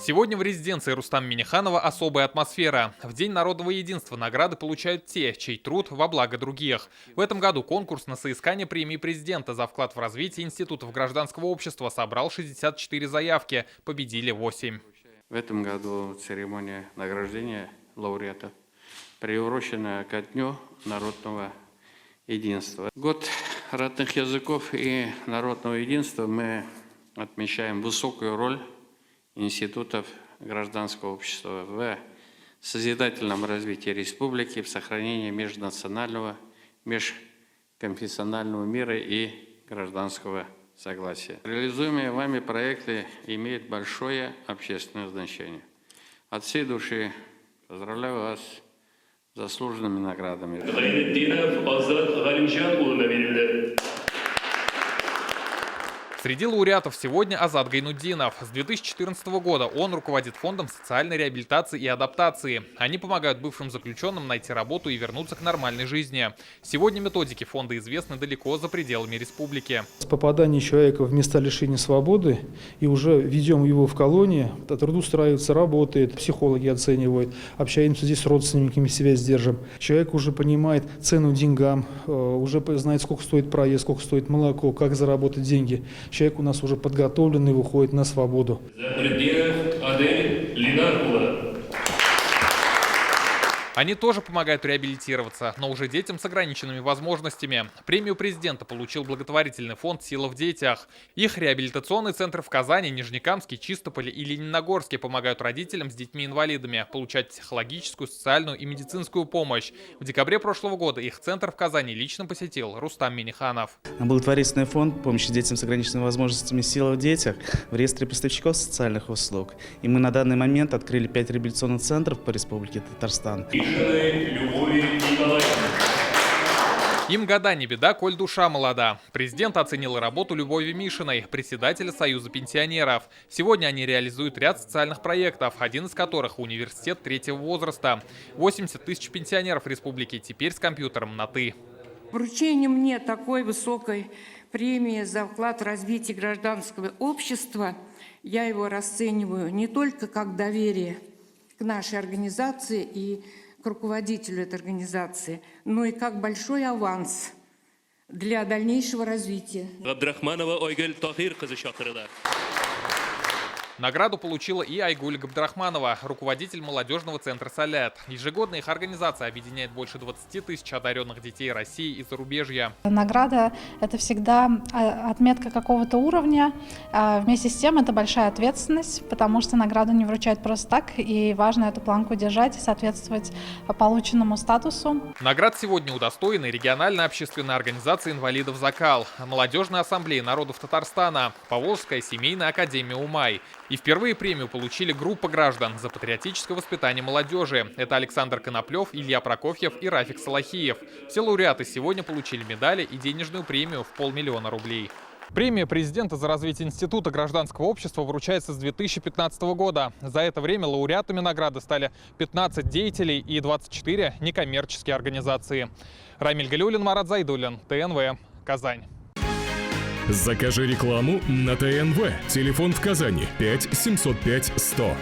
Сегодня в резиденции Рустама Минниханова особая атмосфера. В День народного единства награды получают те, чей труд во благо других. В этом году конкурс на соискание премии президента за вклад в развитие институтов гражданского общества собрал 64 заявки, победили 8. В этом году церемония награждения лауреатов приурочена ко Дню народного единства. Год родных языков и народного единства мы отмечаем высокую роль институтов гражданского общества в созидательном развитии республики, в сохранении межнационального, межконфессионального мира и гражданского согласия. Реализуемые вами проекты имеют большое общественное значение. От всей души поздравляю вас с заслуженными наградами. Среди лауреатов сегодня Азат Гайнуддинов. С 2014 года он руководит фондом социальной реабилитации и адаптации. Они помогают бывшим заключенным найти работу и вернуться к нормальной жизни. Сегодня методики фонда известны далеко за пределами республики. С попаданием человека в места лишения свободы и уже ведем его в колонии, трудоустраивается, работает, психологи оценивают, общаемся здесь с родственниками, связь держим. Человек уже понимает цену деньгам, уже знает, сколько стоит проезд, сколько стоит молоко, как заработать деньги. Человек у нас уже подготовленный, выходит на свободу. Они тоже помогают реабилитироваться, но уже детям с ограниченными возможностями. Премию президента получил благотворительный фонд «Сила в детях». Их реабилитационные центры в Казани, Нижнекамске, Чистополе и Лениногорске помогают родителям с детьми-инвалидами получать психологическую, социальную и медицинскую помощь. В декабре прошлого года их центр в Казани лично посетил Рустам Минниханов. Благотворительный фонд помощи детям с ограниченными возможностями «Сила в детях» в реестре поставщиков социальных услуг. И мы на данный момент открыли 5 реабилитационных центров по Республике Татарстан. Им года не беда, коль душа молода. Президент оценил работу Любови Мишиной, председателя Союза пенсионеров. Сегодня они реализуют ряд социальных проектов, один из которых – университет третьего возраста. 80 тысяч пенсионеров республики теперь с компьютером на «ты». Вручение мне такой высокой премии за вклад в развитие гражданского общества, я его расцениваю не только как доверие к нашей организации и к руководителю этой организации, но и как большой аванс для дальнейшего развития. Награду получила и Айгуль Габдрахманова, руководитель молодежного центра «Салят». Ежегодно их организация объединяет больше 20 тысяч одаренных детей России и зарубежья. Награда – это всегда отметка какого-то уровня. Вместе с тем это большая ответственность, потому что награду не вручают просто так, и важно эту планку держать и соответствовать полученному статусу. Наград сегодня удостоены региональная общественная организация инвалидов «Закал», Молодежная ассамблея народов Татарстана, Поволжская семейная академия «Умай». И впервые премию получили группа граждан за патриотическое воспитание молодежи. Это Александр Коноплев, Илья Прокофьев и Рафик Салахиев. Все лауреаты сегодня получили медали и денежную премию в 500 000 рублей. Премия президента за развитие Института гражданского общества вручается с 2015 года. За это время лауреатами награды стали 15 деятелей и 24 некоммерческие организации. Рамиль Галиуллин, Марат Зайдуллин, ТНВ, Казань. Закажи рекламу на ТНВ. Телефон в Казани 5 705 100.